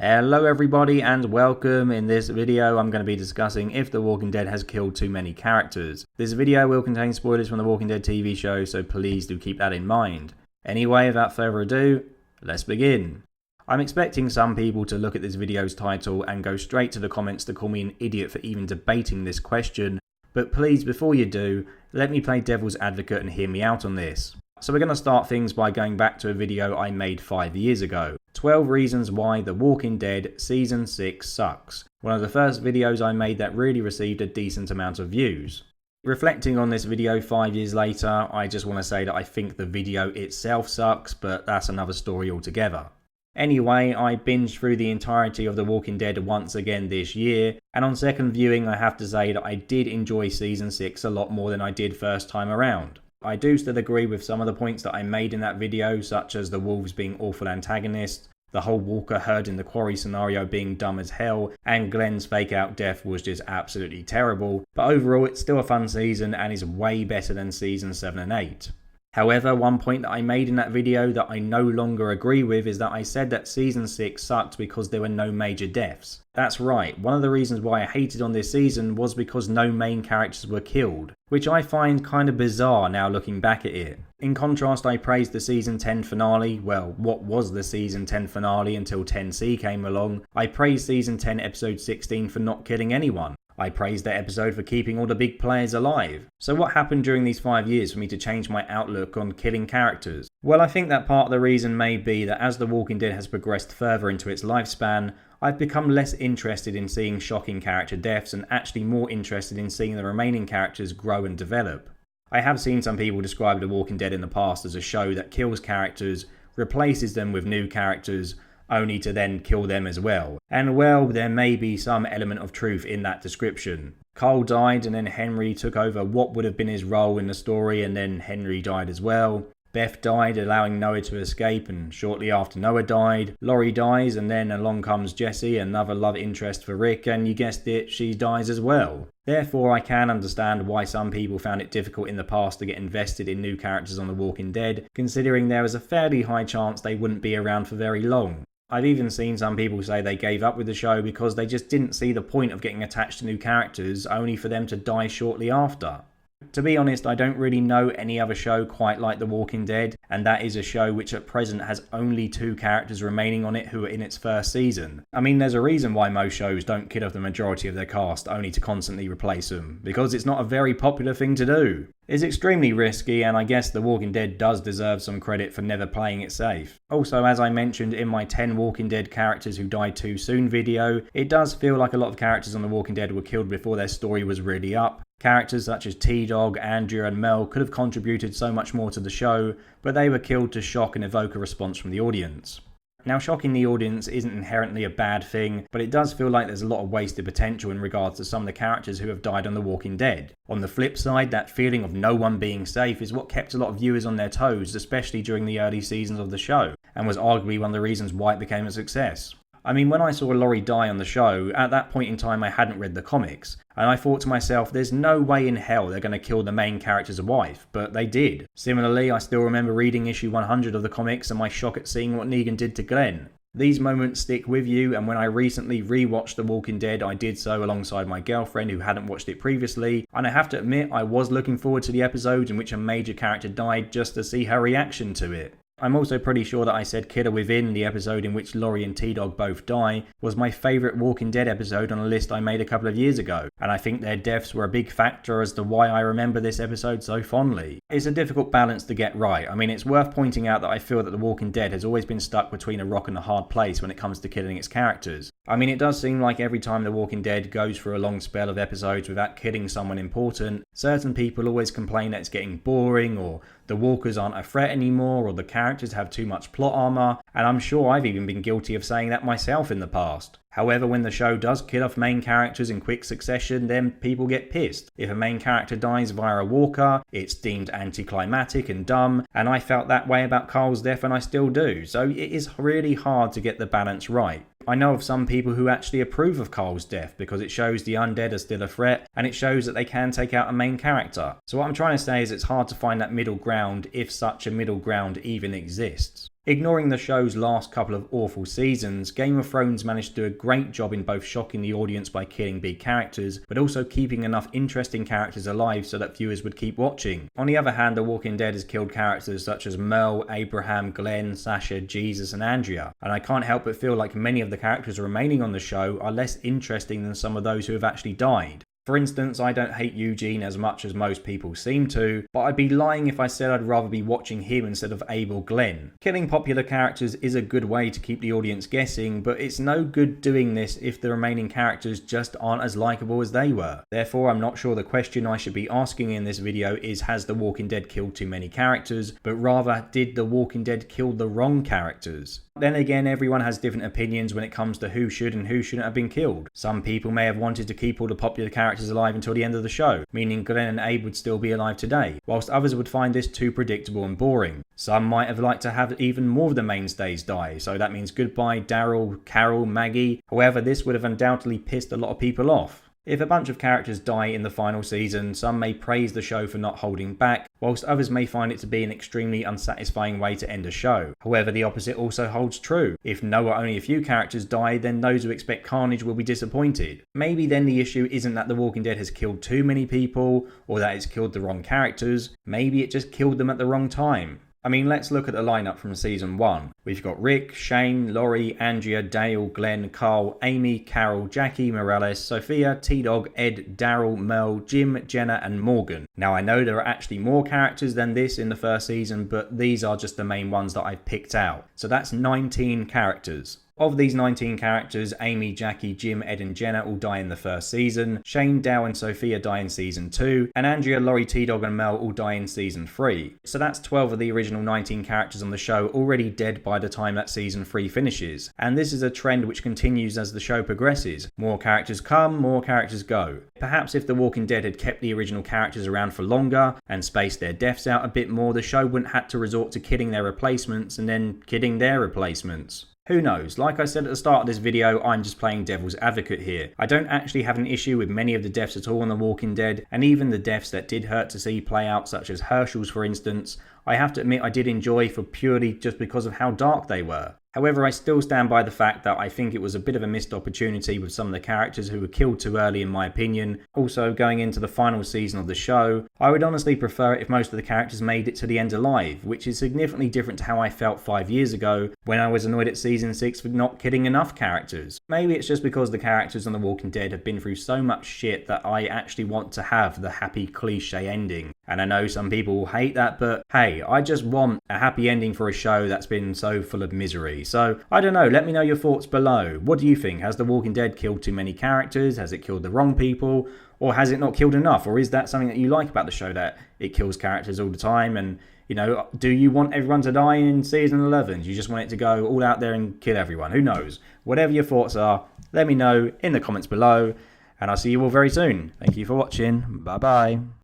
Hello everybody and welcome. In this video I'm going to be discussing if The Walking Dead has killed too many characters. This video will contain spoilers from The Walking Dead TV show, so please do keep that in mind. Anyway, without further ado, let's begin. I'm expecting some people to look at this video's title and go straight to the comments to call me an idiot for even debating this question, but please, before you do, let me play devil's advocate and hear me out on this. So we're going to start things by going back to a video I made 5 years ago. 12 reasons why The Walking Dead Season 6 sucks. One of the first videos I made that really received a decent amount of views. Reflecting on this video 5 years later, I just want to say that I think the video itself sucks, but that's another story altogether. Anyway, I binged through the entirety of The Walking Dead once again this year, and on second viewing I have to say that I did enjoy Season 6 a lot more than I did first time around. I do still agree with some of the points that I made in that video, such as the wolves being awful antagonists, the whole Walker herd in the quarry scenario being dumb as hell, and Glenn's fake out death was just absolutely terrible, but overall it's still a fun season and is way better than Season 7 and 8. However, one point that I made in that video that I no longer agree with is that I said that Season 6 sucked because there were no major deaths. That's right, one of the reasons why I hated on this season was because no main characters were killed, which I find kind of bizarre now looking back at it. In contrast, I praised the Season 10 finale, well, what was the Season 10 finale until 10C came along. I praised Season 10 Episode 16 for not killing anyone. I praised that episode for keeping all the big players alive. So what happened during these 5 years for me to change my outlook on killing characters? Well, I think that part of the reason may be that as The Walking Dead has progressed further into its lifespan, I've become less interested in seeing shocking character deaths and actually more interested in seeing the remaining characters grow and develop. I have seen some people describe The Walking Dead in the past as a show that kills characters, replaces them with new characters, only to then kill them as well. And well, there may be some element of truth in that description. Carl died and then Henry took over what would have been his role in the story, and then Henry died as well. Beth died, allowing Noah to escape, and shortly after Noah died, Laurie dies, and then along comes Jesse, another love interest for Rick, and you guessed it, she dies as well. Therefore, I can understand why some people found it difficult in the past to get invested in new characters on The Walking Dead, considering there was a fairly high chance they wouldn't be around for very long. I've even seen some people say they gave up with the show because they just didn't see the point of getting attached to new characters only for them to die shortly after. To be honest, I don't really know any other show quite like The Walking Dead, and that is a show which at present has only 2 characters remaining on it who are in its first season. I mean, there's a reason why most shows don't kill off the majority of their cast only to constantly replace them, because it's not a very popular thing to do. It's extremely risky, and I guess The Walking Dead does deserve some credit for never playing it safe. Also, as I mentioned in my 10 Walking Dead characters who died too soon video, it does feel like a lot of characters on The Walking Dead were killed before their story was really up. Characters such as T-Dog, Andrew and Mel could have contributed so much more to the show, but they were killed to shock and evoke a response from the audience. Now, shocking the audience isn't inherently a bad thing, but it does feel like there's a lot of wasted potential in regards to some of the characters who have died on The Walking Dead. On the flip side, that feeling of no one being safe is what kept a lot of viewers on their toes, especially during the early seasons of the show, and was arguably one of the reasons why it became a success. I mean, when I saw Laurie die on the show, at that point in time I hadn't read the comics, and I thought to myself, there's no way in hell they're going to kill the main character's wife, but they did. Similarly, I still remember reading issue 100 of the comics and my shock at seeing what Negan did to Glenn. These moments stick with you, and when I recently rewatched The Walking Dead, I did so alongside my girlfriend who hadn't watched it previously, and I have to admit I was looking forward to the episode in which a major character died just to see her reaction to it. I'm also pretty sure that I said Killer Within, the episode in which Laurie and T-Dog both die, was my favourite Walking Dead episode on a list I made a couple of years ago, and I think their deaths were a big factor as to why I remember this episode so fondly. It's a difficult balance to get right. I mean, it's worth pointing out that I feel that The Walking Dead has always been stuck between a rock and a hard place when it comes to killing its characters. I mean, it does seem like every time The Walking Dead goes for a long spell of episodes without killing someone important, certain people always complain that it's getting boring, or the walkers aren't a threat anymore, or the characters have too much plot armor, and I'm sure I've even been guilty of saying that myself in the past. However, when the show does kill off main characters in quick succession, then people get pissed. If a main character dies via a walker, it's deemed anticlimactic and dumb, and I felt that way about Carl's death and I still do, so it is really hard to get the balance right. I know of some people who actually approve of Carl's death because it shows the undead are still a threat and it shows that they can take out a main character. So what I'm trying to say is it's hard to find that middle ground if such a middle ground even exists. Ignoring the show's last couple of awful seasons, Game of Thrones managed to do a great job in both shocking the audience by killing big characters, but also keeping enough interesting characters alive so that viewers would keep watching. On the other hand, The Walking Dead has killed characters such as Mel, Abraham, Glenn, Sasha, Jesus and Andrea, and I can't help but feel like many of the characters remaining on the show are less interesting than some of those who have actually died. For instance, I don't hate Eugene as much as most people seem to, but I'd be lying if I said I'd rather be watching him instead of Abe or Glenn. Killing popular characters is a good way to keep the audience guessing, but it's no good doing this if the remaining characters just aren't as likeable as they were. Therefore, I'm not sure the question I should be asking in this video is, has The Walking Dead killed too many characters, but rather, did The Walking Dead kill the wrong characters? Then again, everyone has different opinions when it comes to who should and who shouldn't have been killed. Some people may have wanted to keep all the popular characters alive until the end of the show, meaning Glenn and Abe would still be alive today, whilst others would find this too predictable and boring. Some might have liked to have even more of the mainstays die, so that means goodbye Daryl, Carol, Maggie. However, this would have undoubtedly pissed a lot of people off. If a bunch of characters die in the final season, some may praise the show for not holding back, whilst others may find it to be an extremely unsatisfying way to end a show. However, the opposite also holds true. If no or only a few characters die, then those who expect carnage will be disappointed. Maybe then the issue isn't that The Walking Dead has killed too many people, or that it's killed the wrong characters. Maybe it just killed them at the wrong time. I mean, let's look at the lineup from season 1. We've got Rick, Shane, Laurie, Andrea, Dale, Glenn, Carl, Amy, Carol, Jackie, Morales, Sophia, T-Dog, Ed, Daryl, Mel, Jim, Jenna and Morgan. Now I know there are actually more characters than this in the first season, but these are just the main ones that I've picked out. So that's 19 characters. Of these 19 characters, Amy, Jackie, Jim, Ed and Jenna all die in the first season, Shane, Dale and Sophia die in season 2, and Andrea, Laurie, T-Dog and Mel all die in season 3. So that's 12 of the original 19 characters on the show already dead by the time that season 3 finishes. And this is a trend which continues as the show progresses. More characters come, more characters go. Perhaps if The Walking Dead had kept the original characters around for longer and spaced their deaths out a bit more, the show wouldn't have to resort to killing their replacements and then killing their replacements. Who knows? Like I said at the start of this video, I'm just playing devil's advocate here. I don't actually have an issue with many of the deaths at all on The Walking Dead, and even the deaths that did hurt to see play out, such as Herschel's for instance, I have to admit I did enjoy for purely just because of how dark they were. However, I still stand by the fact that I think it was a bit of a missed opportunity with some of the characters who were killed too early in my opinion. Also, going into the final season of the show, I would honestly prefer it if most of the characters made it to the end alive, which is significantly different to how I felt 5 years ago when I was annoyed at season 6 for not killing enough characters. Maybe it's just because the characters on The Walking Dead have been through so much shit that I actually want to have the happy cliche ending. And I know some people will hate that, but hey, I just want a happy ending for a show that's been so full of misery. So, I don't know, let me know your thoughts below. What do you think? Has The Walking Dead killed too many characters? Has it killed the wrong people? Or has it not killed enough? Or is that something that you like about the show, that it kills characters all the time? And, you know, do you want everyone to die in season 11? Do you just want it to go all out there and kill everyone? Who knows? Whatever your thoughts are, let me know in the comments below. And I'll see you all very soon. Thank you for watching. Bye bye.